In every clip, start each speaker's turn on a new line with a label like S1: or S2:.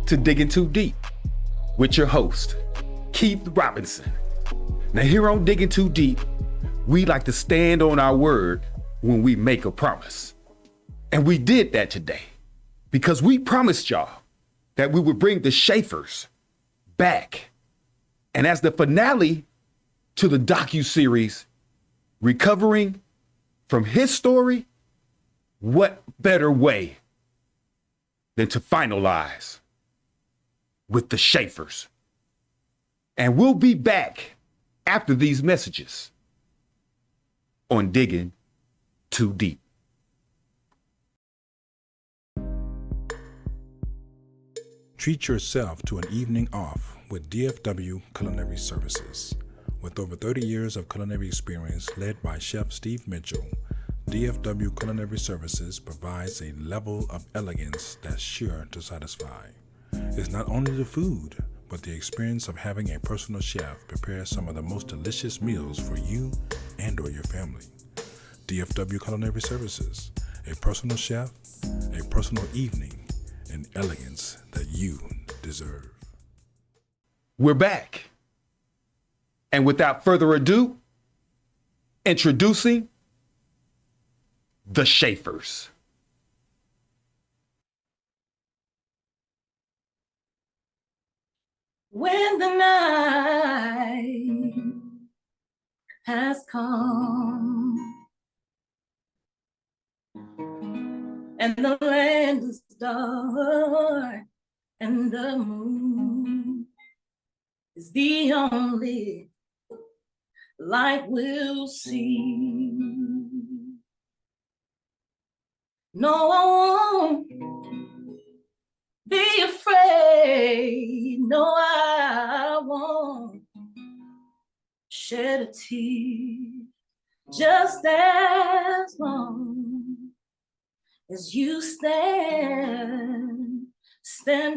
S1: to Diggin' Too Deep with your host, Keith Robinson. Now here on Diggin' Too Deep, we like to stand on our word when we make a promise. And we did that today because we promised y'all that we would bring the Chaffers back. And as the finale to the docuseries, Recovering from His Story, what better way than to finalize with the Chaffers? And we'll be back after these messages on Diggin' Too Deep.
S2: Treat yourself to an evening off with DFW Culinary Services. With over 30 years of culinary experience led by Chef Steve Mitchell, DFW Culinary Services provides a level of elegance that's sure to satisfy. It's not only the food, but the experience of having a personal chef prepare some of the most delicious meals for you and or your family. DFW Culinary Services, a personal chef, a personal evening, and elegance that you deserve.
S1: We're back. And without further ado, introducing the Chaffers.
S3: When the night has come and the land is dark and the moon is the only light we'll see. No, I won't be afraid. No, I won't shed a tear, just as long as you stand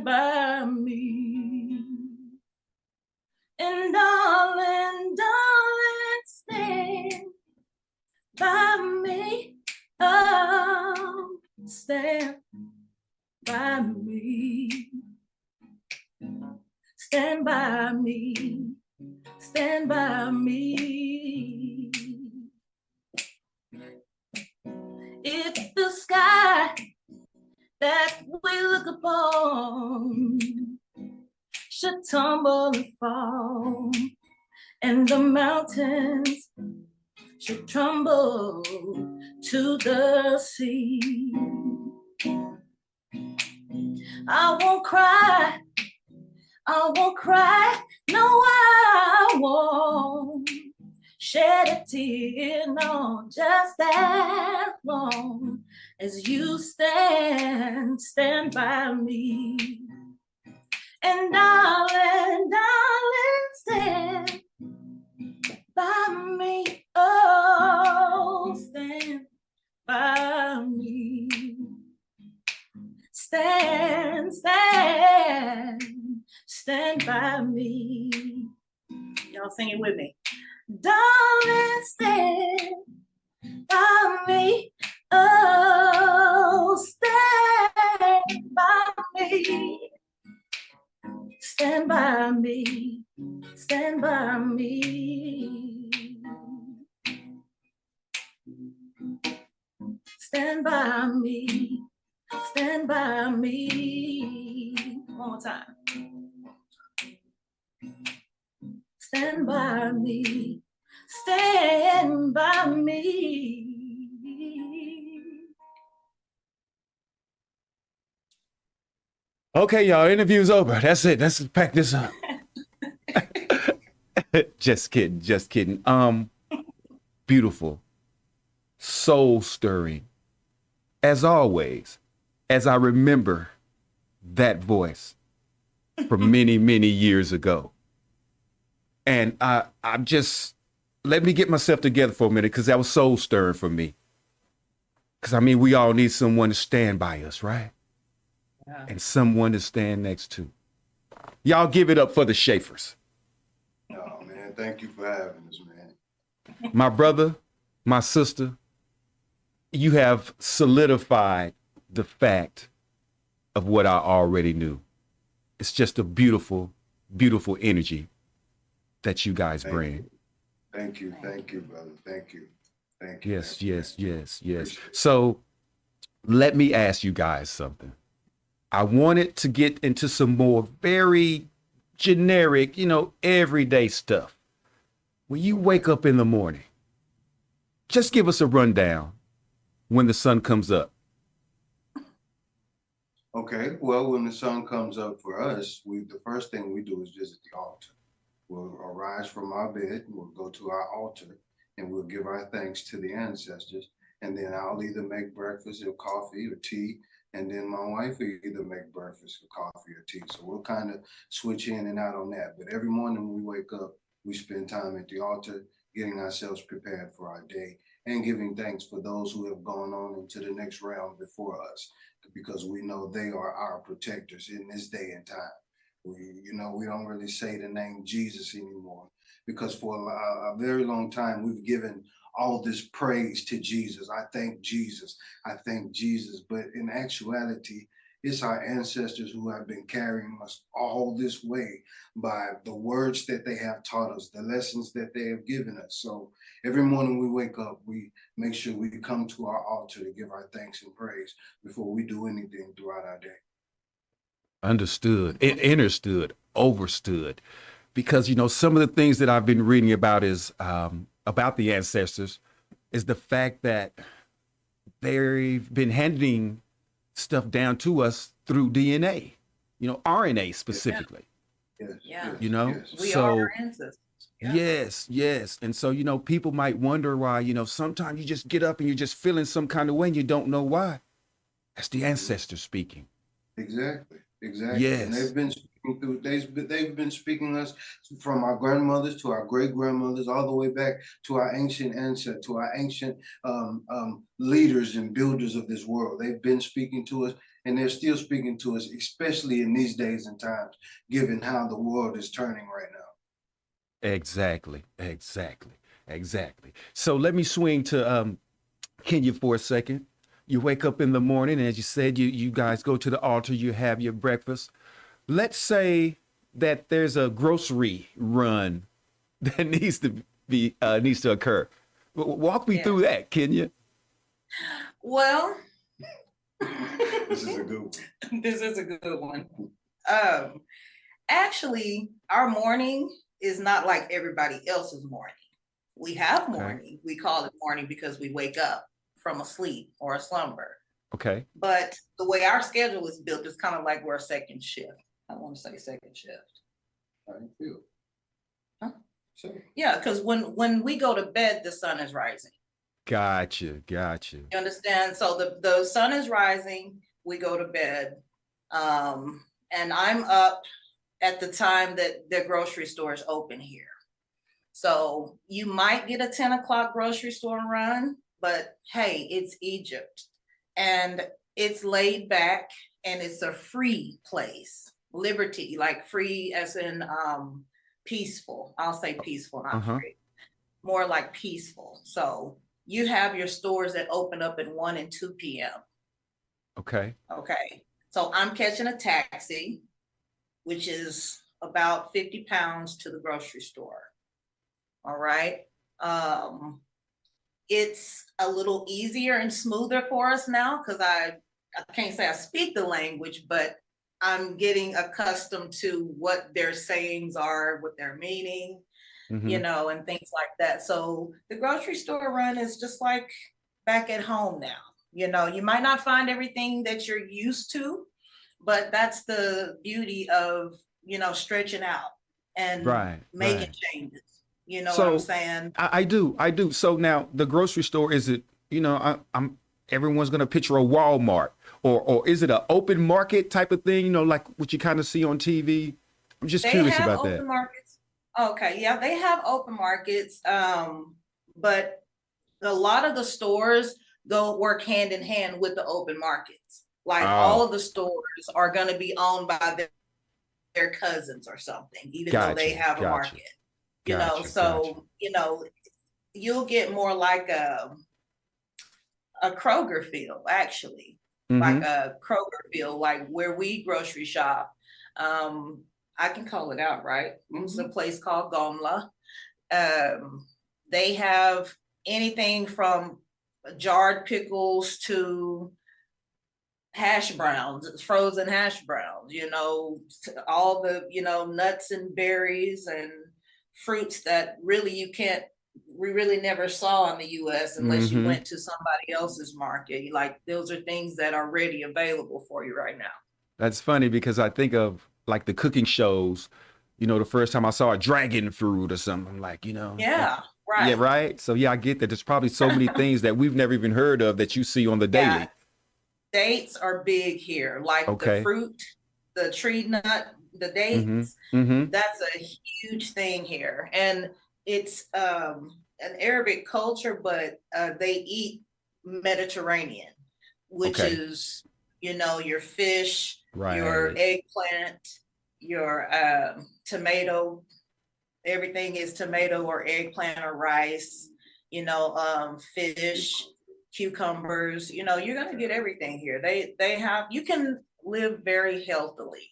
S3: by me. And darling, stand by me. Oh, stand by me. Stand by me. Stand by me. If the sky that we look upon should tumble and fall, and the mountains should crumble to the sea, I won't cry, no, I won't shed a tear, no, just as long as you stand by me. And darling, stand by me. Oh, stand by me. Stand by me. Y'all sing it with me. Darling, stand by me. Oh, stand by me. Stand by me. Stand by me. Stand by me. Stand by me. One more time. Stand by me. Stand by me.
S1: Okay, y'all, interview's over. That's it. Let's pack this up. Just kidding. Beautiful, soul stirring. As always, as I remember that voice from many, many years ago. And I'm just, let me get myself together for a minute, because that was soul stirring for me. Because I mean, we all need someone to stand by us, right? Yeah. And someone to stand next to. Y'all give it up for the Chaffers.
S4: Oh man, thank you for having us, man.
S1: My brother, my sister, you have solidified the fact of what I already knew. It's just a beautiful, beautiful energy that you guys
S4: Thank
S1: bring.
S4: you. Thank you, brother. Thank you. Thank you.
S1: Yes,
S4: Thank you, man.
S1: yes, yes, yes.
S4: Appreciate it.
S1: So let me ask you guys something. I wanted to get into some more very generic, everyday stuff. When you wake up in the morning, just give us a rundown when the sun comes up.
S4: Okay, well, when the sun comes up for us, the first thing we do is visit the altar. We'll arise from our bed, we'll go to our altar, and we'll give our thanks to the ancestors. And then I'll either make breakfast or coffee or tea, and then my wife will either make breakfast or coffee or tea. So we'll kind of switch in and out on that. But every morning when we wake up, we spend time at the altar, getting ourselves prepared for our day and giving thanks for those who have gone on into the next realm before us, because we know they are our protectors in this day and time. We don't really say the name Jesus anymore, because for a very long time we've given all this praise to Jesus. I thank Jesus. I thank Jesus. But in actuality, it's our ancestors who have been carrying us all this way by the words that they have taught us, the lessons that they have given us. So every morning we wake up, we make sure we come to our altar to give our thanks and praise before we do anything throughout our day.
S1: Understood, understood, overstood. Because, some of the things that I've been reading about is about the ancestors is the fact that they've been handing stuff down to us through DNA, RNA specifically,
S4: Yes,
S3: Yeah.
S4: yes.
S3: We are
S1: So
S3: our ancestors. Yeah.
S1: yes, yes. And so, people might wonder why, sometimes you just get up and you're just feeling some kind of way and you don't know why. That's the ancestors speaking.
S4: Exactly, exactly. And
S1: Yes.
S4: they've been speaking they've been speaking us from our grandmothers to our great grandmothers, all the way back to our ancient ancestors, to our ancient leaders and builders of this world. They've been speaking to us, and they're still speaking to us, especially in these days and times, given how the world is turning right now.
S1: Exactly, exactly, exactly. So let me swing to Kenya for a second. You wake up in the morning, and as you said, you guys go to the altar, you have your breakfast. Let's say that there's a grocery run that needs to occur. Walk me
S3: Yeah.
S1: through that, Kenya.
S3: Well,
S4: This is a good one.
S3: this is a good one. Um, Actually, our morning is not like everybody else's morning. We have
S1: Okay.
S3: morning. We call it morning because we wake up from a sleep or a slumber.
S1: Okay.
S3: But the way our schedule is built is kind of like we're a second shift. I want to say second shift.
S4: How do you feel?
S3: Huh?
S4: So,
S3: Yeah, because when we go to bed, the sun is rising.
S1: Gotcha.
S3: You understand? So the sun is rising, we go to bed. And I'm up at the time that the grocery store is open here. So you might get a 10 o'clock grocery store run, but hey, it's Egypt. And it's laid back and it's a free place. Liberty, like free as in peaceful. I'll say peaceful, not
S1: Uh-huh.
S3: free. More like peaceful. So you have your stores that open up at 1 and 2 p.m.
S1: Okay.
S3: Okay. So I'm catching a taxi, which is about 50 pounds to the grocery store. All right. It's a little easier and smoother for us now because I can't say I speak the language, but I'm getting accustomed to what their sayings are, what they're meaning,
S1: Mm-hmm.
S3: and things like that. So the grocery store run is just like back at home now. You might not find everything that you're used to, but that's the beauty of, stretching out and
S1: Right.
S3: making
S1: Right.
S3: changes. You know what I'm
S1: So
S3: saying?
S1: I do. I do. So now the grocery store, is it, I'm everyone's gonna picture a Walmart, or is it an open market type of thing, like what you kind of see on TV? I'm just
S3: They
S1: curious
S3: have
S1: about
S3: open
S1: that.
S3: markets. Okay, yeah, they have open markets. But a lot of the stores go work hand in hand with the open markets. Like all
S1: Oh,
S3: of the stores are going to be owned by their cousins or something, even though they
S1: gotcha,
S3: have a
S1: gotcha,
S3: market.
S1: gotcha, gotcha.
S3: So you'll get more like a Kroger feel, actually, like
S1: Mm-hmm.
S3: a Kroger feel, like where we grocery shop. I can call it out, right? It's a
S4: Mhm.
S3: place called Gomla. They have anything from jarred pickles to hash browns, frozen hash browns, all the, nuts and berries and fruits that really we really never saw in the US unless you
S1: Mm-hmm.
S3: went to somebody else's market. Like those are things that are ready available for you right now.
S1: That's funny because I think of like the cooking shows, the first time I saw a dragon fruit or something, I'm like,
S3: Yeah,
S1: yeah,
S3: right.
S1: right. So yeah, I get that. There's probably so many things that we've never even heard of that you see on the
S3: Yeah,
S1: daily.
S3: dates are big here, like the
S1: Okay.
S3: fruit, the tree nut, the
S1: Mm-hmm.
S3: dates.
S1: Mm-hmm.
S3: That's a huge thing here. And it's an Arabic culture, but they eat Mediterranean, which
S1: Okay.
S3: is, your fish, your
S1: Right.
S3: eggplant, your tomato. Everything is tomato or eggplant or rice, fish, cucumbers. You're gonna get everything here. They have, you can live very healthily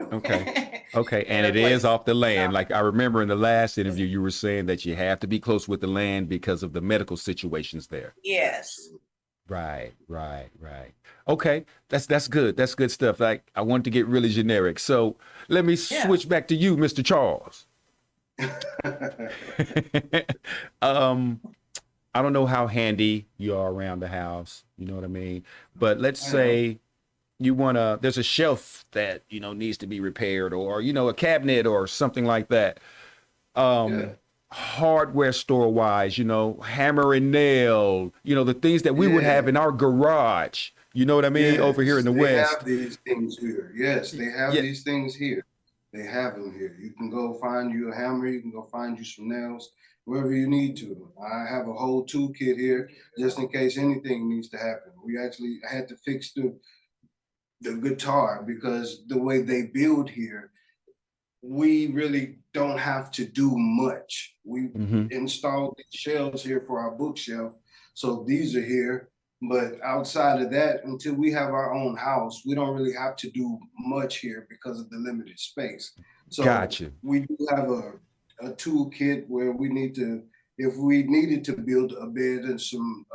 S1: Okay. Okay.
S3: in
S1: And
S3: a
S1: it is
S3: place.
S1: off the land. Like I remember in the last interview, you were saying that you have to be close with the land because of the medical situations there.
S3: Yes.
S1: Right, right, right. Okay, that's good. That's good stuff. Like I want to get really generic. So let me
S3: Yeah.
S1: switch back to you, Mr. Charles. um, I don't know how handy you are around the house. You know what I mean? But let's
S4: I am.
S1: say there's a shelf that, needs to be repaired or, a cabinet or something like that.
S4: Yeah.
S1: Hardware store wise, hammer and nail, the things that we would have
S4: Yeah.
S1: in our garage. You know what I mean? Over here in
S4: Yes,
S1: the
S4: they have
S1: West.
S4: these things here. Yes, they have
S1: Yeah.
S4: these things here. They have them here. You can go find you a hammer. You can go find you some nails, wherever you need to. I have a whole toolkit here just in case anything needs to happen. We actually had to fix the guitar because the way they build here, we really don't have to do much. We
S1: Mm-hmm.
S4: installed the shelves here for our bookshelf. So these are here. But outside of that, until we have our own house, we don't really have to do much here because of the limited space. So
S1: Gotcha.
S4: we do have a toolkit where if we needed to build a bed and some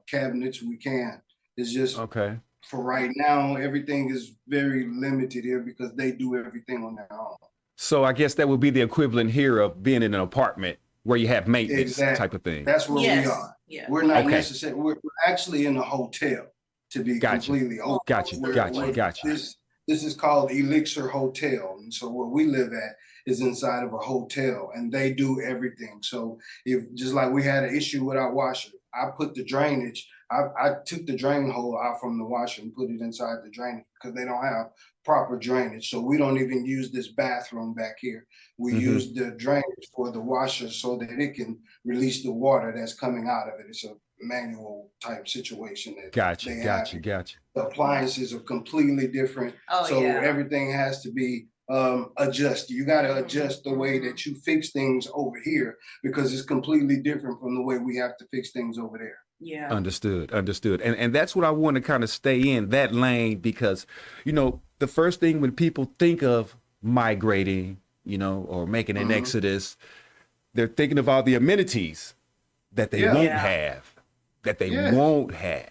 S4: cabinets, we can. It's just
S1: Okay.
S4: for right now, everything is very limited here because they do everything on their own.
S1: So I guess that would be the equivalent here of being in an apartment where you have maintenance type
S4: Exactly.
S1: of thing.
S4: That's where we
S3: Yes.
S4: are.
S3: Yeah.
S4: We're not
S1: Okay.
S4: necessarily, we're actually in a hotel, to be
S1: Gotcha.
S4: completely open.
S1: Gotcha. Gotcha. Gotcha.
S4: This is called Elixir Hotel. And so where we live at is inside of a hotel and they do everything. So if just like we had an issue with our washer, I put the drainage, I took the drain hole out from the washer and put it inside the drainage because they don't have proper drainage. So we don't even use this bathroom back here. We
S1: Mm-hmm.
S4: use the drainage for the washer so that it can release the water that's coming out of it. It's a manual type situation that
S1: Gotcha.
S4: they have
S1: Gotcha.
S4: here.
S1: Gotcha.
S4: The appliances are completely different.
S3: Oh,
S4: So
S3: yeah.
S4: everything has to be adjusted. You got to adjust the way that you fix things over here because it's completely different from the way we have to fix things over there.
S3: Yeah.
S1: Understood. Understood. And that's what I want to kind of stay in that lane because, the first thing when people think of migrating, or making an exodus, they're thinking of all the amenities that they
S4: Yeah.
S1: won't
S3: Yeah.
S1: have, that they
S4: Yeah.
S1: won't have.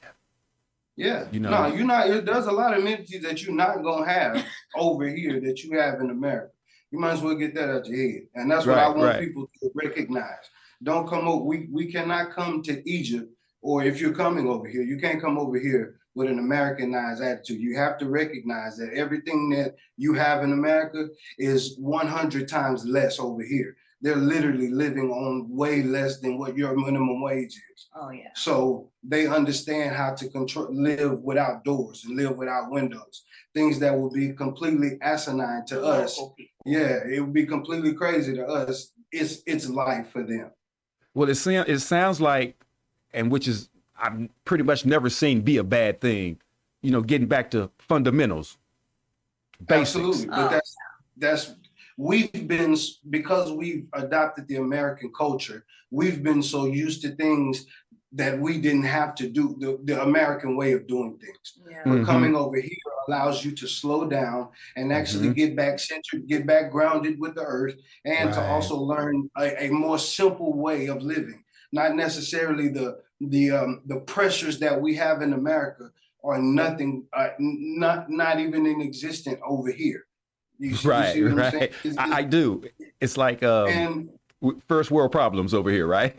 S4: Yeah.
S1: You know.
S4: No, you're not. There's a lot of amenities that you're not gonna have over here that you have in America. You might as well get that out your head. And that's what I
S1: Right,
S4: want
S1: right.
S4: people to recognize. Don't come over. We cannot come to Egypt, or if you're coming over here, you can't come over here with an Americanized attitude. You have to recognize that everything that you have in America is 100 times less over here. They're literally living on way less than what your minimum wage is.
S3: Oh, yeah.
S4: So they understand how to live without doors and live without windows. Things that will be completely asinine to us. Yeah, it would be completely crazy to us. It's life for them.
S1: Well, it sounds like, and which is I've pretty much never seen be a bad thing. Getting back to fundamentals, basics.
S4: Absolutely, but that's because we've adopted the American culture. We've been so used to things that we didn't have to do the American way of doing things.
S3: Yeah.
S4: But
S1: Mhm.
S4: coming over here allows you to slow down and actually get back centered, get back grounded with the earth, and to
S1: Right.
S4: also learn a more simple way of living. Not necessarily the pressures that we have in America are nothing, not even in existent over here. You
S1: Right,
S4: see what I'm saying?
S1: right. I do. It's like
S4: And
S1: first world problems over here, right?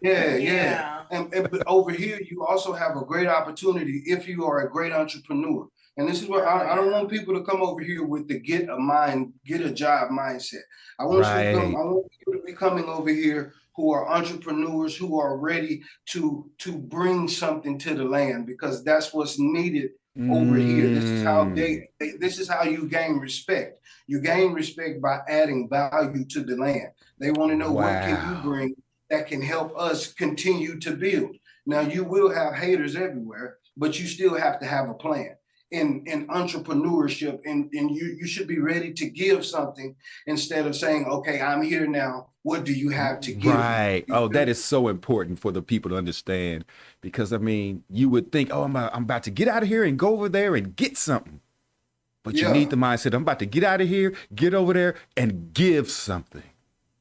S4: yeah,
S3: Yeah.
S4: but over here, you also have a great opportunity if you are a great entrepreneur. And this is what I don't want people to come over here with the get a job mindset. I want you to come,
S1: Right.
S4: I want you to be coming over here who are entrepreneurs, who are ready to bring something to the land, because that's what's needed over here. This is how
S1: Mm.
S4: this is how you gain respect. You gain respect by adding value to the land. They want to know, what can you
S1: Wow.
S4: bring that can help us continue to build? Now, you will have haters everywhere, but you still have to have a plan in entrepreneurship, and you should be ready to give something instead of saying, okay, I'm here now, what do you have to give me?
S1: Right.
S4: You
S1: Oh,
S4: feel
S1: that
S4: me?
S1: is so important for the people to understand, because I mean, you would think, oh, I'm about to get out of here and go over there and get something. But you need
S4: Yeah,
S1: the mindset, I'm about to get out of here, get over there and give something.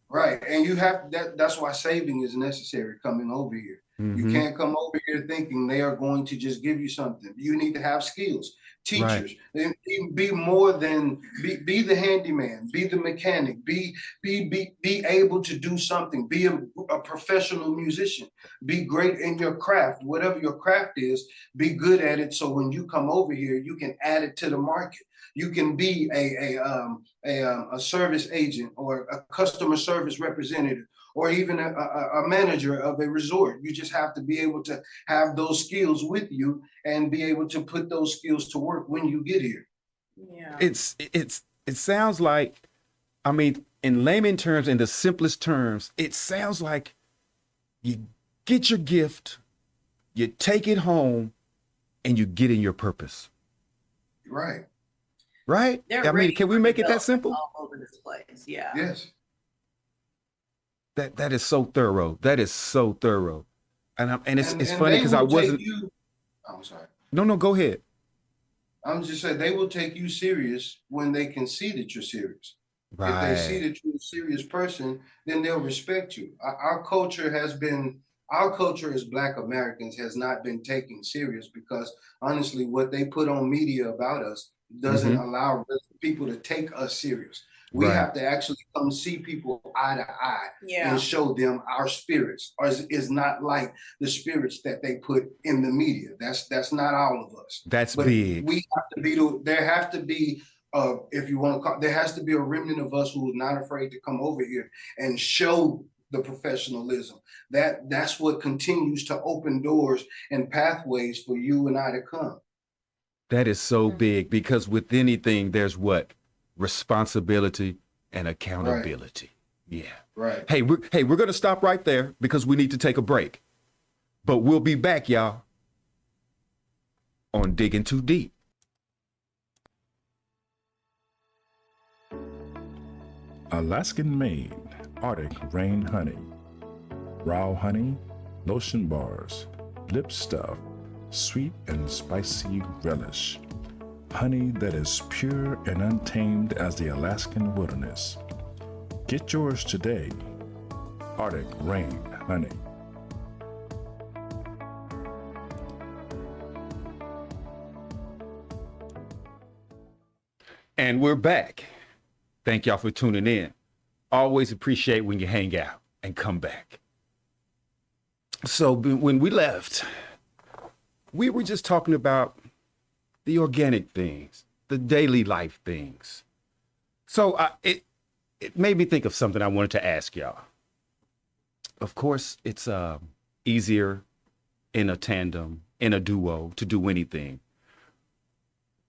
S4: right. And you have that's why saving is necessary coming over here. You
S1: Mm-hmm.
S4: can't come over here thinking they are going to just give you something. You need to have skills,
S1: Right.
S4: teachers, and be more than be the handyman, be the mechanic, be able to do something, be a professional musician, be great in your craft, whatever your craft is, be good at it. So when you come over here, you can add it to the market. You can be a service agent or a customer service representative, or even a manager of a resort. You just have to be able to have those skills with you and be able to put those skills to work when you get here.
S3: Yeah.
S1: It sounds like, I mean, in layman terms, in the simplest terms, it sounds like you get your gift, you take it home, and you get in your purpose.
S4: Right.
S1: Right?
S3: They're
S1: I mean,
S3: ready
S1: can we
S3: for
S1: make it that
S3: development
S1: simple?
S3: all over this place. Yeah.
S4: Yes.
S1: That is so thorough. That is so thorough. And it's
S4: And
S1: funny
S4: they
S1: because I
S4: will take
S1: wasn't.
S4: you. I'm sorry.
S1: No, go ahead.
S4: I'm just saying they will take you serious when they can see that you're serious. If they see
S1: Right.
S4: that you're a serious person, then they'll respect you. Our culture as Black Americans has not been taken serious, because honestly, what they put on media about us doesn't
S1: Mm-hmm.
S4: allow people to take us serious. We
S1: Right.
S4: have to actually come see people eye to eye and
S3: Yeah.
S4: show them our spirits is not like the spirits that they put in the media. That's not all of us.
S1: That's
S4: But
S1: big.
S4: we have to be there have to be if you want to call, there has to be a remnant of us who is not afraid to come over here and show the professionalism. That's what continues to open doors and pathways for you and I to come.
S1: That is so
S3: Mhm.
S1: big, because with anything, there's what? Responsibility and
S4: Right,
S1: accountability. Yeah.
S4: right.
S1: We're gonna stop right there because we need to take a break. But we'll be back, y'all, on Digging Too Deep.
S2: Alaskan made Arctic rain honey, raw honey, lotion bars, lip stuff, sweet and spicy relish. Honey that is pure and untamed as the Alaskan wilderness. Get yours today. Arctic rain honey.
S1: And we're back. Thank y'all for tuning in. Always appreciate when you hang out and come back. So when we left, we were just talking about the organic things, the daily life things. So it made me think of something I wanted to ask y'all. Of course, it's easier in a tandem, in a duo, to do anything.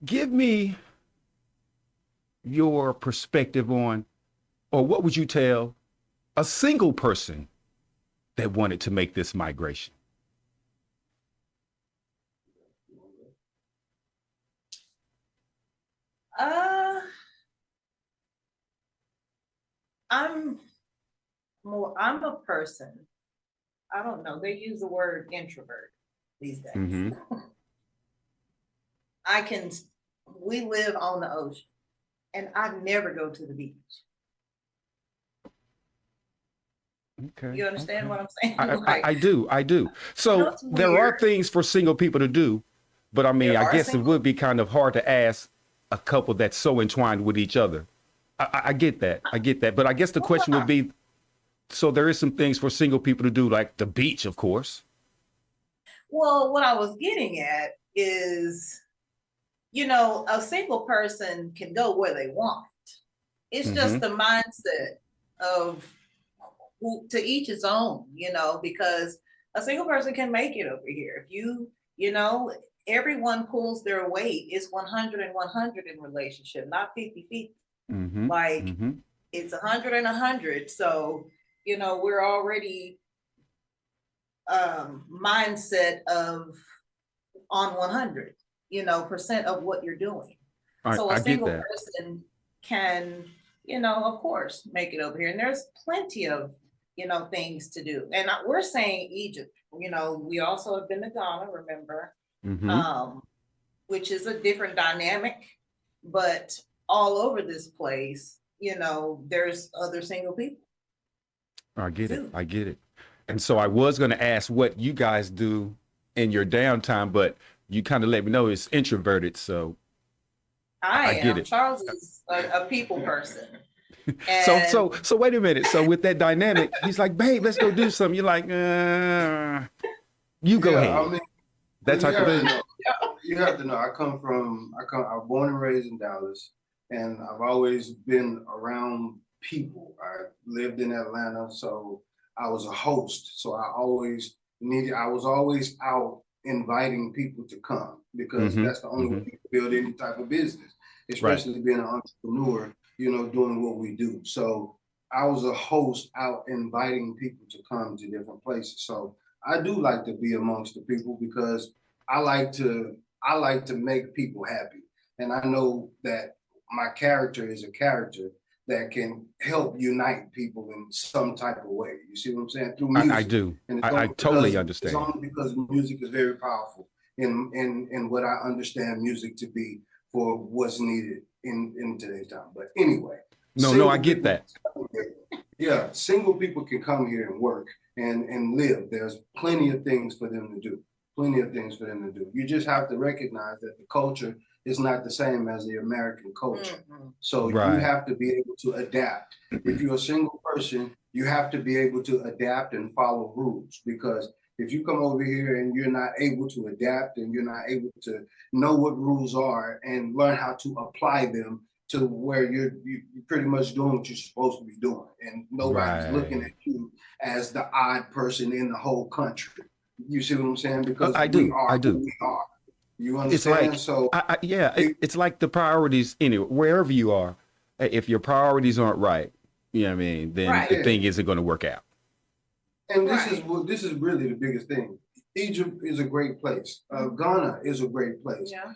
S1: Give me your perspective on, or what would you tell a single person that wanted to make this migration?
S3: Uh, I'm I'm a person. I don't know, they use the word introvert these days.
S1: Mm-hmm.
S3: We live on the ocean and I never go to the beach.
S1: Okay.
S3: You understand what I'm saying?
S1: I do. I do. So
S3: it's
S1: there are
S3: weird.
S1: things for single people to do, but I mean,
S3: There
S1: I
S3: are
S1: guess it
S3: single-
S1: would be kind of hard to ask a couple that's so entwined with each other. I get that. I get that. But I guess the question would be, so there is some things for single people to do, like the beach, of course.
S3: Well, what I was getting at is, you know, a single person can go where they want. It's just the mindset of to each his own, you know, because a single person can make it over here. If you know, everyone pulls their weight. It's 100 and 100 in relationship, not 50-50.
S1: Mm-hmm.
S3: Like
S1: Mm-hmm.
S3: it's 100 and 100. So, you know, we're already mindset of on 100, you know, percent of what you're doing. So a
S1: I get
S3: single
S1: that.
S3: person can, you know, of course, make it over here. And there's plenty of, you know, things to do. And we're saying Egypt, you know, we also have been to Ghana, remember,
S1: Mm-hmm.
S3: which is a different dynamic, but all over this place, you know, there's other single people.
S1: I get it.
S3: too.
S1: I get it. And so I was going to ask what you guys do in your downtime, but you kind of let me know it's introverted. So I get
S3: am.
S1: it.
S3: Charles is a people person.
S1: So,
S3: And
S1: so wait a minute. So with that dynamic, he's like, babe, let's go do something. You're like, you go
S4: Yeah,
S1: ahead.
S4: I mean,
S1: That type of thing.
S4: you have to know, I was born and raised in Dallas, and I've always been around people. I lived in Atlanta, so I was a host. So I was always out inviting people to come because
S1: Mm-hmm.
S4: that's the only way you can build any type of business,
S1: Right.
S4: especially being an entrepreneur, you know, doing what we do. So I was a host out inviting people to come to different places. So I do like to be amongst the people because I like to make people happy. And I know that my character is a character that can help unite people in some type of way. You see what I'm saying? Through
S1: I
S4: music.
S1: do.
S4: And
S1: I totally
S4: it's
S1: understand.
S4: only because music is very powerful in what I understand music to be for what's needed in today's time. But anyway,
S1: No, I
S4: single
S1: get
S4: people
S1: that.
S4: yeah, single people can come here and work and live. There's plenty of things for them to do. Plenty of things for them to do. You just have to recognize that the culture is not the same as the American culture. So you
S1: Right.
S4: have to be able to adapt. If you're a single person, you have to be able to adapt and follow rules, because if you come over here and you're not able to adapt and you're not able to know what rules are and learn how to apply them to where you're pretty much doing what you're supposed to be doing, and nobody's looking
S1: Right.
S4: at you as the odd person in the whole country. You see what I'm saying? Because
S1: I
S4: we
S1: do. I
S4: are who
S1: do.
S4: we are. You
S1: It's
S4: understand?
S1: like,
S4: So
S1: yeah,
S4: it,
S1: it's like the priorities anyway, wherever you are. If your priorities aren't right, you know what I mean, then the
S3: right,
S4: yeah.
S1: thing isn't going to work out.
S4: And
S3: right.
S4: this is really the biggest thing. Egypt is a great place. Ghana is a great place.
S3: Yeah.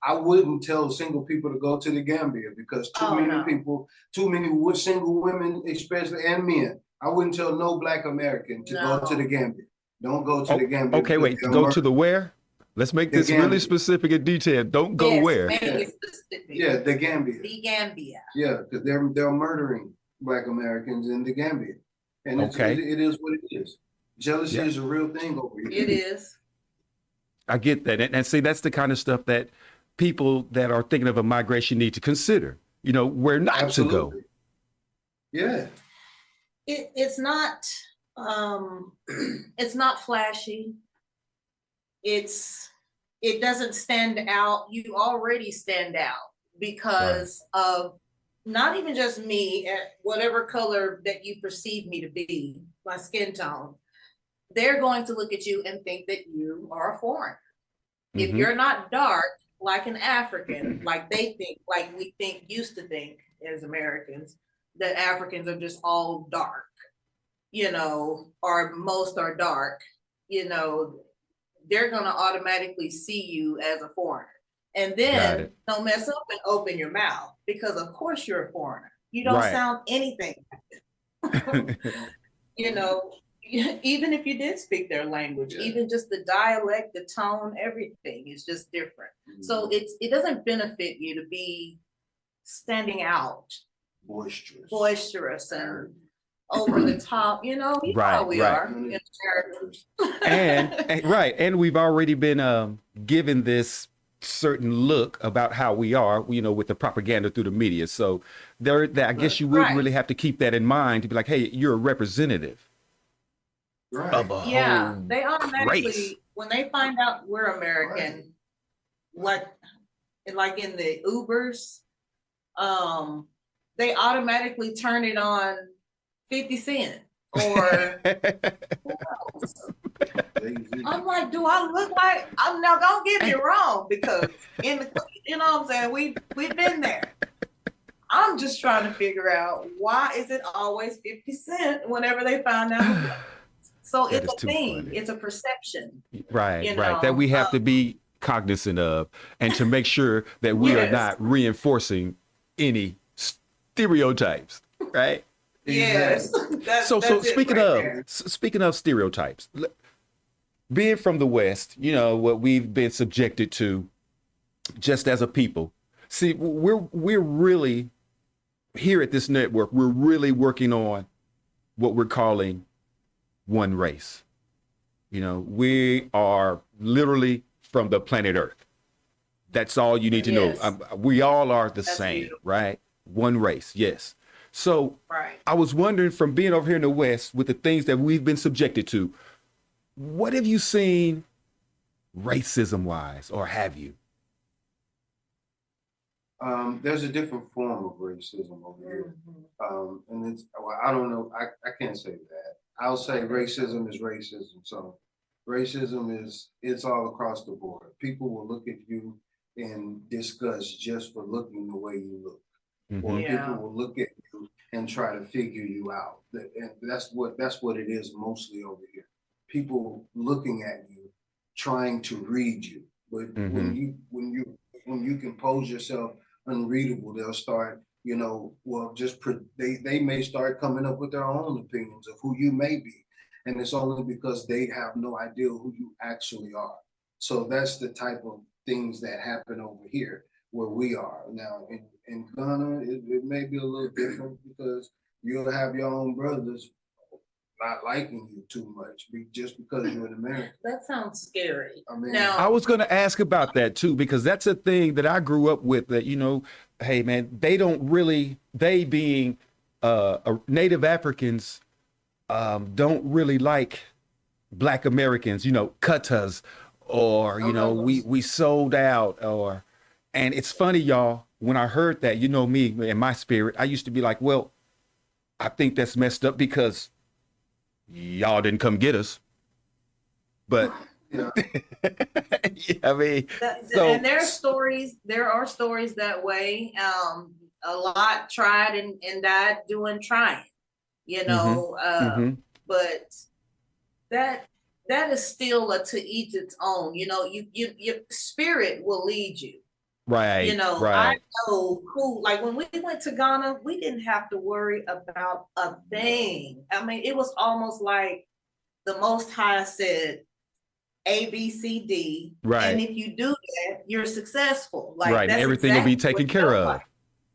S4: I wouldn't tell single people to go to the Gambia because too many
S3: no.
S4: people, too many single women, especially, and men. I wouldn't tell no Black American to go to the Gambia. Don't go to the
S1: Oh,
S4: Gambia
S1: okay,
S4: because
S1: wait, to
S4: they'll
S1: go
S4: murder
S1: to the where? Let's make
S4: the
S1: this really
S4: Gambia.
S1: specific and detailed. Don't go
S3: Yes,
S1: where.
S3: make
S4: Yeah.
S3: it specific.
S4: Yeah, the Gambia.
S3: The Gambia.
S4: Yeah, because they're murdering Black Americans in the Gambia, and
S1: Okay.
S4: it is what it is. Jealousy
S1: Yeah,
S4: is a real thing over here.
S3: It is.
S1: I get that. And see, that's the kind of stuff that people that are thinking of a migration need to consider, you know, where not to go.
S4: Absolutely. Yeah.
S3: It's not it's not flashy. It doesn't stand out. You already stand out because of not even just me, at whatever color that you perceive me to be, my skin tone. They're going to look at you and think that you are a foreigner. If you're not dark like an African, like they think, like we used to think as Americans, that Africans are just all dark, you know, or most are dark, you know, they're gonna automatically see you as a foreigner. And
S1: Got
S3: then
S1: it.
S3: don't mess up and open your mouth, because of course you're a foreigner. You don't
S1: Right.
S3: sound anything, you know, even if you did speak their language,
S4: Yeah.
S3: even just the dialect, the tone, everything is just different. So it doesn't benefit you to be standing out, boisterous and over the top, you know how we
S1: Right.
S3: are in America.
S1: And we've already been given this certain look about how we are, with the propaganda through the media. So I guess you would
S3: Right.
S1: really have to keep that in mind to be like, hey, you're a representative of a
S3: Yeah,
S1: whole
S3: they automatically,
S1: race.
S3: when they find out we're American, like in the Ubers, they automatically turn it on 50 Cent or who else? I'm like, do I look like, I'm now, don't get me wrong, because in the, you know what I'm saying, we've been there. I'm just trying to figure out, why is it always 50 Cent whenever they find out? So
S1: That
S3: it's
S1: is
S3: a
S1: too
S3: thing,
S1: funny.
S3: it's a perception.
S1: Right. That we have to be cognizant of, and to make sure that we are
S3: Yes.
S1: not reinforcing any stereotypes, right?
S3: Yes.
S1: So
S3: that's it
S1: speaking
S3: right
S1: of
S3: there.
S1: speaking of stereotypes, being from the West, what we've been subjected to just as a people. See, we're really here at this network, we're really working on what we're calling one race. We are literally from the planet Earth. That's all you need to know.
S3: Yes.
S1: We all are the
S3: That's
S1: same,
S3: beautiful.
S1: right? One race, yes. So
S3: Right.
S1: I was wondering, from being over here in the West with the things that we've been subjected to, what have you seen racism wise, or have you?
S4: There's a different form of racism over here.
S3: Mhm.
S4: And I don't know, I can't say that. I'll say racism is racism. So racism it's all across the board. People will look at you in disgust just for looking the way you look. Or
S3: Yeah.
S4: people will look at you and try to figure you out. And that's what it is mostly over here. People looking at you, trying to read you. But when you compose yourself unreadable, they'll start, they may start coming up with their own opinions of who you may be. And it's only because they have no idea who you actually are. So that's the type of things that happen over here where we are. Now in Ghana, it may be a little different because you'll have your own brothers not liking you too much just because you're an American.
S3: That sounds scary.
S4: I mean,
S3: Now,
S1: I was going to ask about that too, because that's a thing that I grew up with, that, hey man, they being Native Africans, don't really like Black Americans, kuttas, or, we sold out, and it's funny, y'all, when I heard that, me in my spirit, I used to be like, well, I think that's messed up because y'all didn't come get us. But
S4: yeah.
S1: I mean,
S3: and there are stories that way. A lot tried and died doing trying, but that is still a to each its own. Your spirit will lead you.
S1: Right.
S3: I know who, like when we went to Ghana, we didn't have to worry about a thing. I mean, it was almost like the Most High said, A, B, C, D.
S1: Right.
S3: And if you do that, you're successful. Like,
S1: right.
S3: That's
S1: everything
S3: exactly
S1: will be taken care of.
S3: like.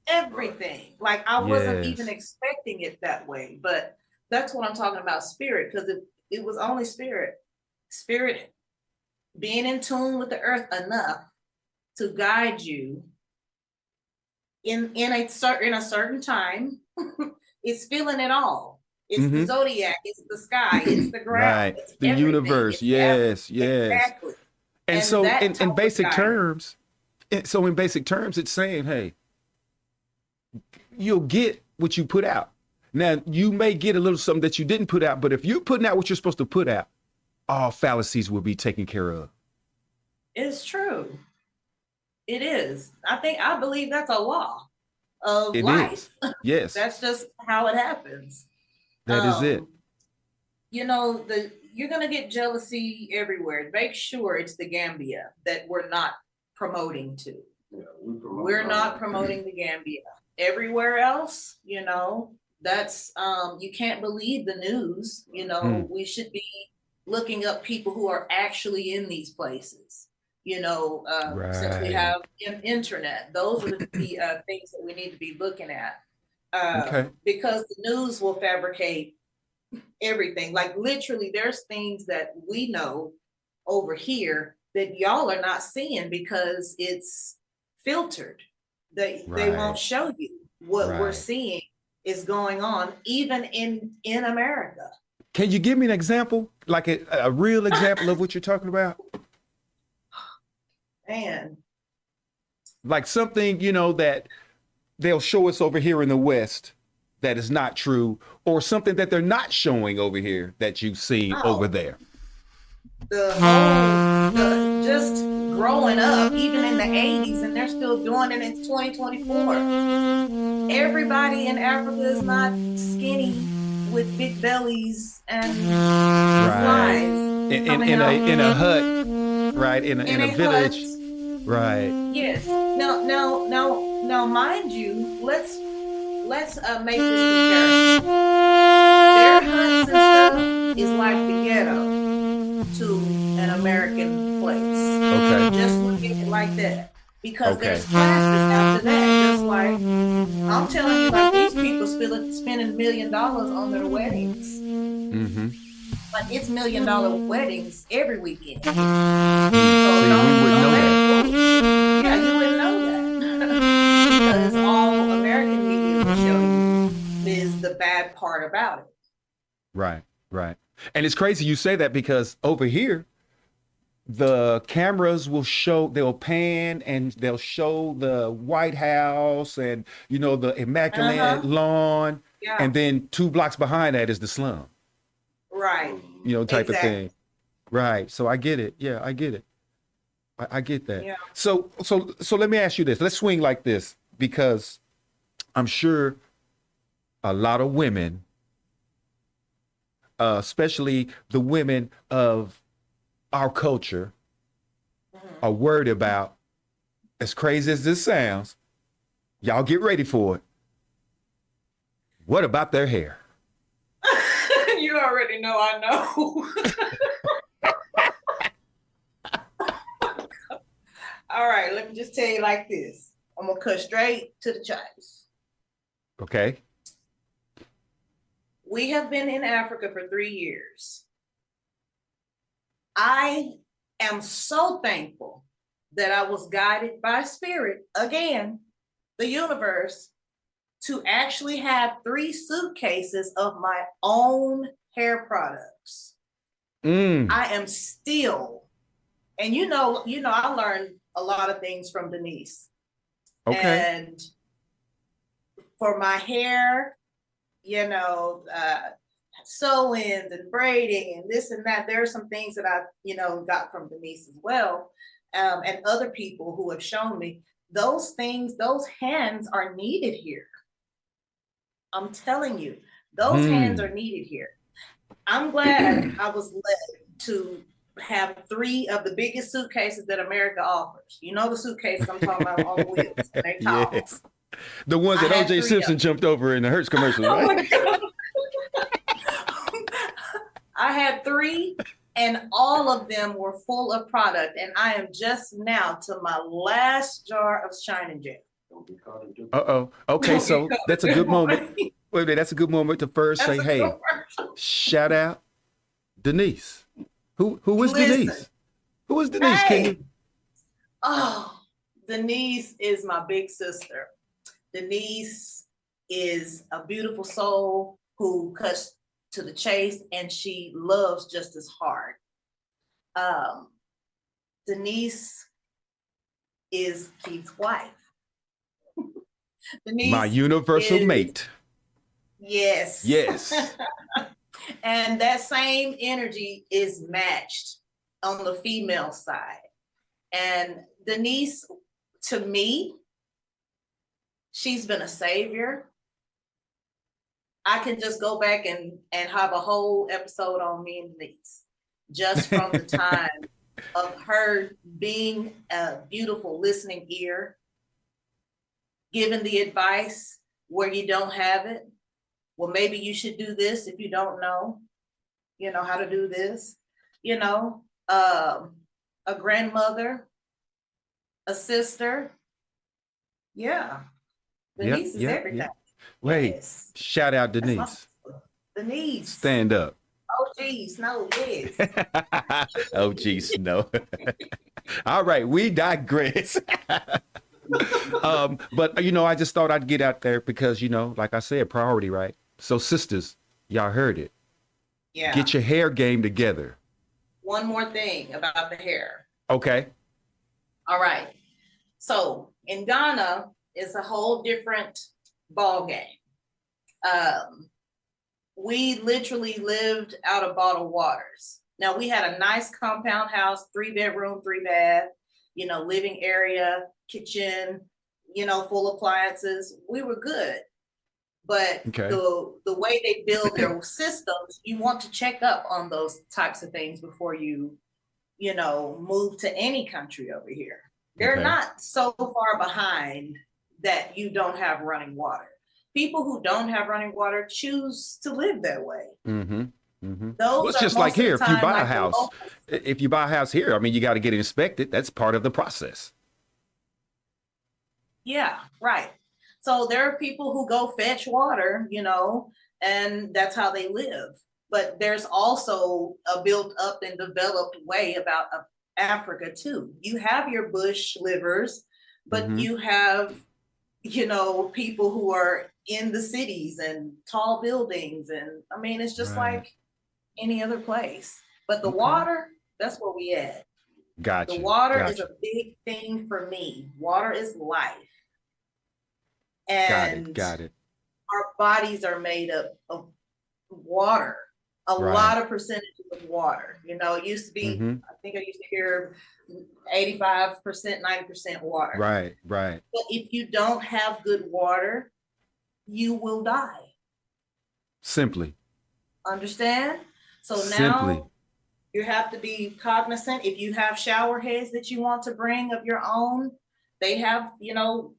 S3: Everything. Like I wasn't even expecting it that way. But that's what I'm talking about, spirit, because it was only spirit. Spirit being in tune with the earth enough to guide you in a certain time. It's feeling it all. It's the zodiac, it's the sky, it's the ground,
S1: Right.
S3: it's
S1: The
S3: everything.
S1: universe.
S3: It's
S1: Yes.
S3: exactly.
S1: And so
S3: that
S1: in
S3: type of
S1: basic
S3: guidance.
S1: terms, it's saying, hey, you'll get what you put out. Now, you may get a little something that you didn't put out, but if you're putting out what you're supposed to put out, all fallacies will be taken care of.
S3: It's true. It is. I believe that's a law of
S1: It
S3: life.
S1: is. Yes.
S3: That's just how it happens.
S1: That is it.
S3: You're gonna get jealousy everywhere. Make sure it's the Gambia that we're not promoting to.
S4: Yeah,
S3: we're not promoting the Gambia. Everywhere else, That's you can't believe the news.
S1: Mm.
S3: We should be looking up people who are actually in these places. Since we
S1: Right.
S3: have internet, those are the things that we need to be looking at.
S1: Okay.
S3: Because the news will fabricate everything. Like literally, there's things that we know over here that y'all are not seeing because it's filtered. They won't
S1: Right.
S3: show you what we're
S1: Right.
S3: seeing is going on, even in America.
S1: Can you give me an example, like a real example of what you're talking about?
S3: Man,
S1: Like something, that they'll show us over here in the West that is not true, or something that they're not showing over here that you've seen over
S3: oh,
S1: there.
S3: just growing up, even in the 80s, and they're still doing it in 2024. Everybody in Africa is not skinny with big bellies and
S1: Right.
S3: flies
S1: In
S3: coming
S1: in
S3: out
S1: a hut, right? In
S3: in
S1: a
S3: a
S1: village,
S3: hut.
S1: right?
S3: Yes. Now, mind you, let's make this comparison. Their huts and stuff is like the ghetto to an American place.
S1: Okay.
S3: Just look at it like that. Because
S1: Okay.
S3: there's classes after that. Just like I'm telling you, like these people spending $1 million on their weddings.
S1: Mm-hmm.
S3: But it's $1 million weddings every weekend. So
S1: See, we wouldn't
S3: don't
S1: know
S3: let it
S1: that.
S3: fool you. Yeah, you wouldn't know that. Because all American media will show you is the bad part about it.
S1: Right. Right. And it's crazy you say that because over here, the cameras will show, they'll pan and they'll show the White House and, the immaculate
S3: Uh-huh.
S1: lawn.
S3: Yeah.
S1: And then 2 blocks behind that is the slum,
S3: Right.
S1: type of
S3: Exactly.
S1: thing. Right. So I get it. Yeah, I get it. I get that.
S3: Yeah.
S1: So let me ask you this. Let's swing like this because I'm sure a lot of women, especially the women of our culture, are worried about, as crazy as this sounds, y'all get ready for it. What about their hair?
S3: You already know I know. All right, let me just tell you like this. I'm gonna cut straight to the chase.
S1: Okay.
S3: We have been in Africa for 3 years. I am so thankful that I was guided by spirit, again, the universe, to actually have 3 suitcases of my own hair products. I am still, and I learned a lot of things from Denise.
S1: Okay.
S3: And for my hair, sew-ins and braiding and this and that, there are some things that I, got from Denise as well. And other people who have shown me those things, those hands are needed here. I'm telling you, those hands are needed here. I'm glad I was led to have 3 of the biggest suitcases that America offers. You know the suitcases I'm talking about on wheels. They tall.
S1: Yes. The ones
S3: I
S1: that
S3: had
S1: OJ
S3: 3 of
S1: Simpson
S3: them.
S1: jumped over in the Hertz commercial,
S3: Oh my
S1: right?
S3: God. I had 3 and all of them were full of product. And I am just now to my last jar of shining gel.
S4: Don't be caught in duplicate.
S1: Uh-oh. Okay, so that's a good moment. Wait a minute, that's a good moment to first
S3: That's
S1: say,
S3: a
S1: hey,
S3: commercial.
S1: shout out Denise. Who is
S3: Listen.
S1: Denise? Who is Denise? Can
S3: Hey.
S1: you?
S3: Oh, Denise is my big sister. Denise is a beautiful soul who cuts to the chase and she loves just as hard. Denise is Keith's wife.
S1: My
S3: Denise
S1: universal
S3: is,
S1: mate.
S3: yes.
S1: Yes.
S3: And that same energy is matched on the female side. And Denise, to me, she's been a savior. I can just go back and have a whole episode on me and Denise, just from the time of her being a beautiful listening ear, giving the advice where you don't have it, well, maybe you should do this if you don't know, how to do this, a grandmother, a sister. Yeah.
S1: Yep,
S3: Denise is
S1: yep,
S3: everything.
S1: yep. Wait,
S3: Yes.
S1: shout out
S3: That's my
S1: Denise.
S3: sister. Denise.
S1: Stand up.
S3: Oh, geez. No, yes.
S1: Oh, geez, no. All right, we digress. But I just thought I'd get out there because, like I said, priority, right? So sisters, y'all heard it.
S3: Yeah.
S1: Get your hair game together.
S3: One more thing about the hair.
S1: Okay.
S3: All right. So in Ghana, it's a whole different ball game. We literally lived out of bottled waters. Now we had a nice compound house, 3-bedroom, 3-bath, living area, kitchen, full appliances. We were good. But
S1: Okay.
S3: the way they build their systems, you want to check up on those types of things before you move to any country over here. They're
S1: Okay.
S3: not so far behind that you don't have running water. People who don't have running water choose to live that way.
S1: Mm-hmm. Mm-hmm.
S3: Those
S1: Well, it's
S3: are
S1: just like
S3: most of
S1: here.
S3: the
S1: If you
S3: time
S1: buy a
S3: like the
S1: house,
S3: locals.
S1: if you buy a house here, I mean, you got to get it inspected. That's part of the process.
S3: Yeah, right. So there are people who go fetch water, and that's how they live. But there's also a built up and developed way about Africa too. You have your bush livers, but
S1: Mhm.
S3: you have, people who are in the cities and tall buildings. And I mean, it's just
S1: Right.
S3: like any other place. But the
S1: Okay.
S3: water, that's where we at.
S1: Got
S3: The
S1: you.
S3: water
S1: Got
S3: is
S1: you.
S3: a big thing for me. Water is life.
S1: Got it.
S3: And
S1: Got it.
S3: our bodies are made up of water, a
S1: Right.
S3: lot of percentages of water. It used to be,
S1: Mhm.
S3: I think I used to hear 85%, 90% water.
S1: Right. Right.
S3: But if you don't have good water, you will die.
S1: Simply.
S3: Understand? So
S1: Simply.
S3: now you have to be cognizant. If you have shower heads that you want to bring of your own, they have,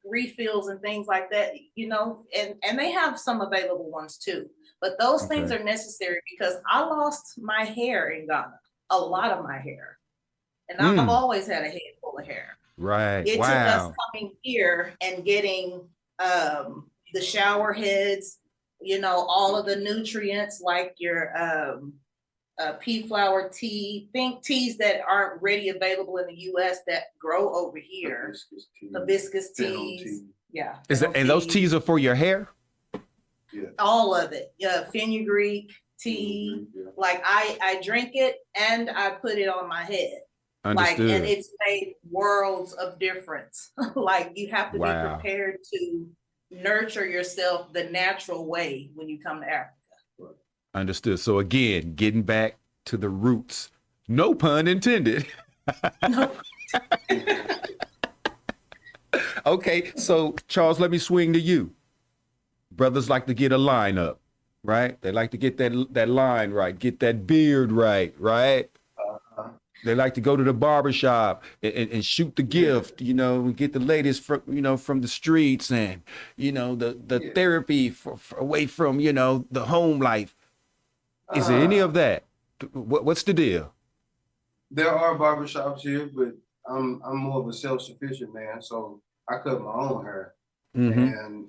S3: refills and things like that, and they have some available ones too. But those things
S1: Okay.
S3: are necessary because I lost my hair in Ghana, a lot of my hair. And I've
S1: Mm.
S3: always had a head full of hair.
S1: Right.
S3: It took us
S1: Wow.
S3: coming here and getting the shower heads, all of the nutrients like your pea flower tea, think teas that aren't ready available in the US that grow over here. Hibiscus teas. Yeah.
S1: Is that, and those teas are for your hair?
S4: Yeah.
S3: All of it. Yeah. Fenugreek tea.
S4: Yeah.
S3: Like I drink it and I put it on my head.
S1: Understood.
S3: And it's made worlds of difference. Like you have to
S1: Wow.
S3: be prepared to nurture yourself the natural way when you come to Africa.
S1: Understood. So again, getting back to the roots. No pun intended.
S3: No.
S1: Okay, so Charles, let me swing to you. Brothers like to get a line up, right? They like to get that line right, get that beard right, right? They like to go to the barbershop and shoot the gift, and get the latest from the streets and, the therapy for away from, the home life. Is there any of that? What's the deal?
S4: There are barbershops here, but I'm more of a self-sufficient man, so I cut my own hair.
S1: Mm-hmm.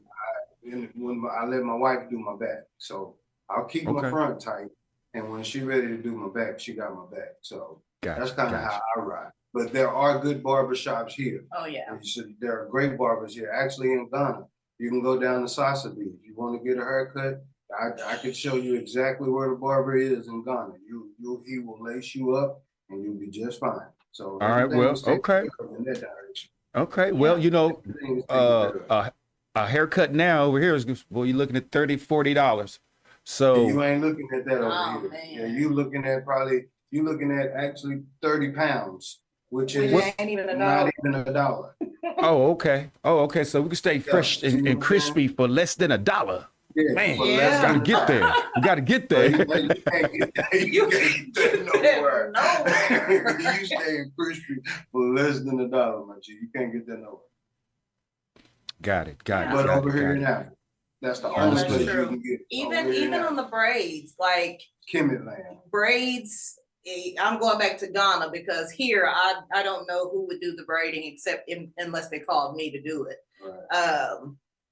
S4: And when I let my wife do my back, so I'll keep my front tight, and when she's ready to do my back, she got my back. So that's kind of how I ride. But there are good barbershops here.
S3: Oh yeah.
S4: There are great barbers here. Actually, in Ghana, you can go down to Sasabi if you want to get a haircut. I can show you exactly where the barber is in Ghana. He will lace you up, and you'll be just fine. So
S1: all right. Well, okay.
S4: In that direction.
S1: Okay. Well, a haircut now over here is, well, you're looking at $30-$40. So
S4: you ain't looking at that over here.
S3: Man.
S4: Yeah, you're looking at actually 30 pounds, which is
S3: ain't even
S4: not even $1.
S1: Oh, okay. So we can stay fresh and crispy for less than $1.
S4: Yeah,
S1: man,
S4: gotta
S1: get there. We gotta get there.
S4: You can't get that nowhere. You stay crispy for less than $1, my G. You can't get that nowhere.
S1: Got it.
S4: But over here in Africa, That's the
S3: Yeah,
S4: only
S1: that's
S4: place you
S3: true.
S4: can get.
S3: Even on the braids, like
S4: Kemet land.
S3: braids, I'm going back to Ghana because here I don't know who would do the braiding unless they called me to do it.
S4: Right.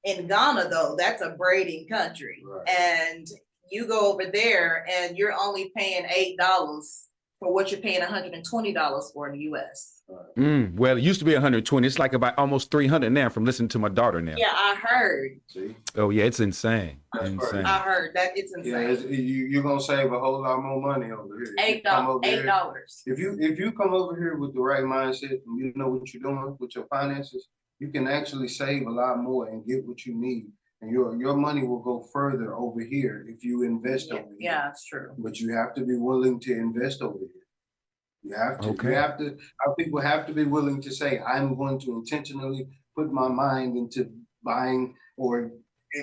S3: In Ghana though, that's a braiding country,
S4: Right.
S3: and you go over there and you're only paying $8 for what you're paying $120 for in the US.
S1: Well, it used to be 120. It's like about almost 300 now from listening to my daughter now.
S3: Yeah, I heard.
S4: See?
S1: Oh yeah, it's insane.
S4: That's
S1: Insane.
S3: I heard that it's insane.
S4: Yeah, you're gonna save a whole lot more money over here.
S3: $8.
S4: If you come over here with the right mindset and you know what you're doing with your finances, you can actually save a lot more and get what you need. And your money will go further over here if you invest over here.
S3: Yeah, it's true.
S4: But you have to be willing to invest over here. You have to.
S1: Okay.
S4: You have to. Our people have to be willing to say, I'm going to intentionally put my mind into buying or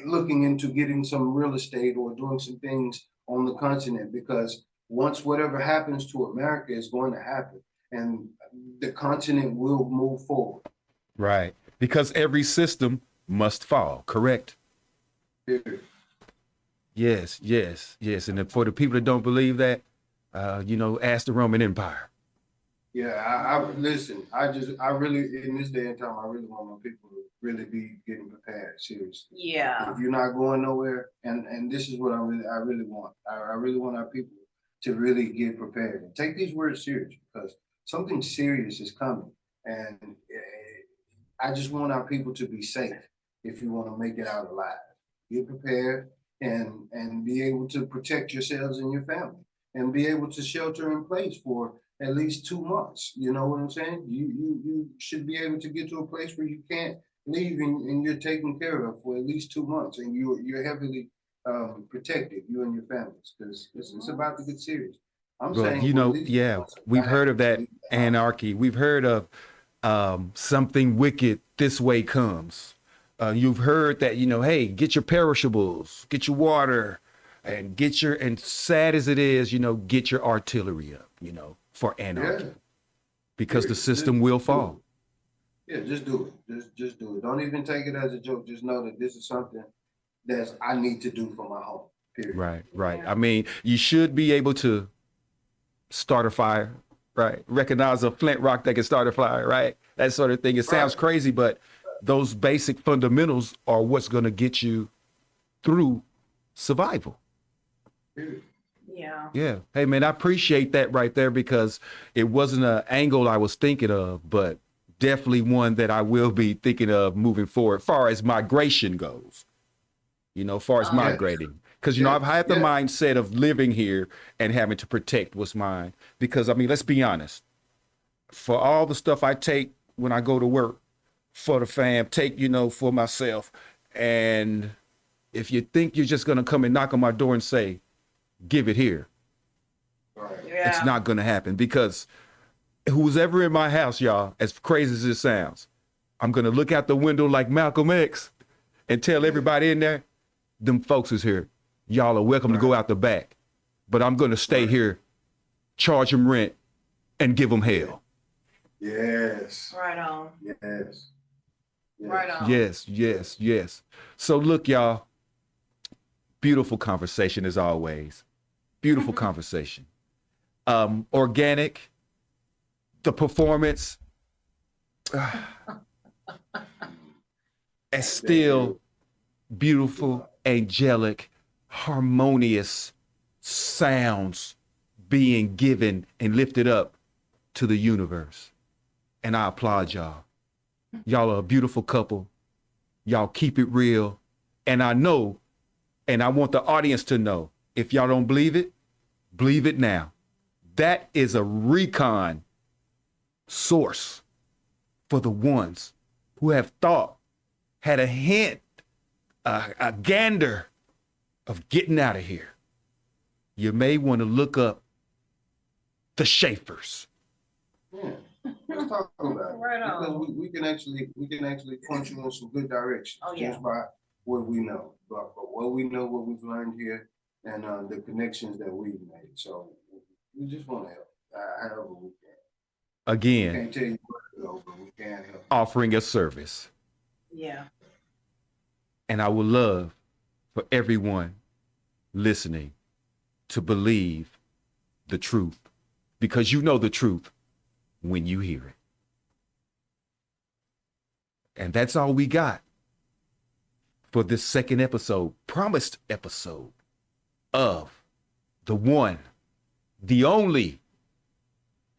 S4: looking into getting some real estate or doing some things on the continent, because once whatever happens to America is going to happen and the continent will move forward.
S1: Right. Because every system must fall, correct?
S4: Period.
S1: Yes, yes, yes. And for the people that don't believe that, ask the Roman Empire.
S4: Yeah, I listen. I really, in this day and time, I really want my people to really be getting prepared. Seriously.
S3: Yeah.
S4: If you're not going nowhere, and this is what I really want. I really want our people to really get prepared and take these words serious, because something serious is coming, and I just want our people to be safe. If you want to make it out alive, get prepared and be able to protect yourselves and your family, and be able to shelter in place for at least 2 months. You know what I'm saying? You should be able to get to a place where you can't leave and you're taken care of for at least 2 months, and you're heavily protected, you and your families, because it's about to get serious. I'm
S1: Well,
S4: saying,
S1: we've heard of that anarchy. We've heard of something wicked this way comes. You've heard that, hey, get your perishables, get your water, and and sad as it is, get your artillery up, for anarchy.
S4: Yeah.
S1: Because the system will fall.
S4: Yeah, just do it. Just do it. Don't even take it as a joke. Just know that this is something that I need to do for my home. Period.
S1: Right.
S3: Yeah.
S1: I mean, you should be able to start a fire, right? Recognize a flint rock that can start a fire, right? That sort of thing. It sounds crazy, but those basic fundamentals are what's going to get you through survival.
S4: Period.
S3: Yeah.
S1: Yeah. Hey, man, I appreciate that right there, because it wasn't an angle I was thinking of, but definitely one that I will be thinking of moving forward, far as migration goes, far as migrating. Because, I've had the mindset of living here and having to protect what's mine. Because, I mean, let's be honest, for all the stuff I take when I go to work for the fam, for myself. And if you think you're just going to come and knock on my door and say, give it here,
S4: Right.
S3: Yeah.
S1: it's not going to happen, because who's ever in my house, y'all, as crazy as it sounds, I'm going to look out the window like Malcolm X and tell everybody in there, them folks is here. Y'all are welcome to go out the back, but I'm going to stay here, charge them rent, and give them hell.
S4: Yes.
S3: Right on.
S4: Yes.
S3: Right on.
S1: Yes. So look, y'all, beautiful conversation as always. Beautiful conversation. Organic, the performance, and still beautiful, angelic, harmonious sounds being given and lifted up to the universe. And I applaud y'all. Y'all are a beautiful couple. Y'all keep it real. And I know, and I want the audience to know, if y'all don't believe it now. That is a recon source for the ones who have thought, had a hint, a gander of getting out of here. You may want to look up the Chaffers.
S4: Yeah. Let's talk about it.
S3: Right on.
S4: Because we can actually point you in some good direction.
S3: Oh, yeah.
S4: Just by what we know. But what we know, what we've learned here, and the connections that we've made. So we just want to help however we can.
S1: Again,
S4: Can't tell you where to go, but we can help.
S1: offering a service.
S3: Yeah.
S1: And I would love for everyone listening to believe the truth, because you know the truth when you hear it. And that's all we got for this second episode, promised episode of the one, the only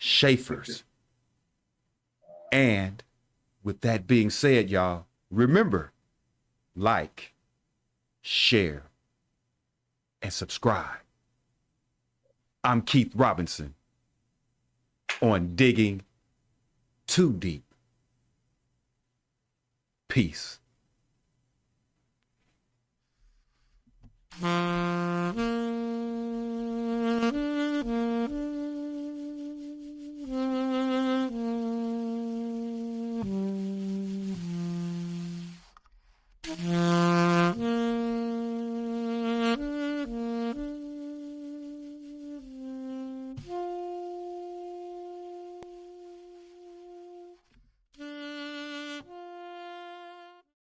S1: Chaffers. And with that being said, y'all, remember, like, share, and subscribe. I'm Keith Robinson on Digging Too Deep. Peace.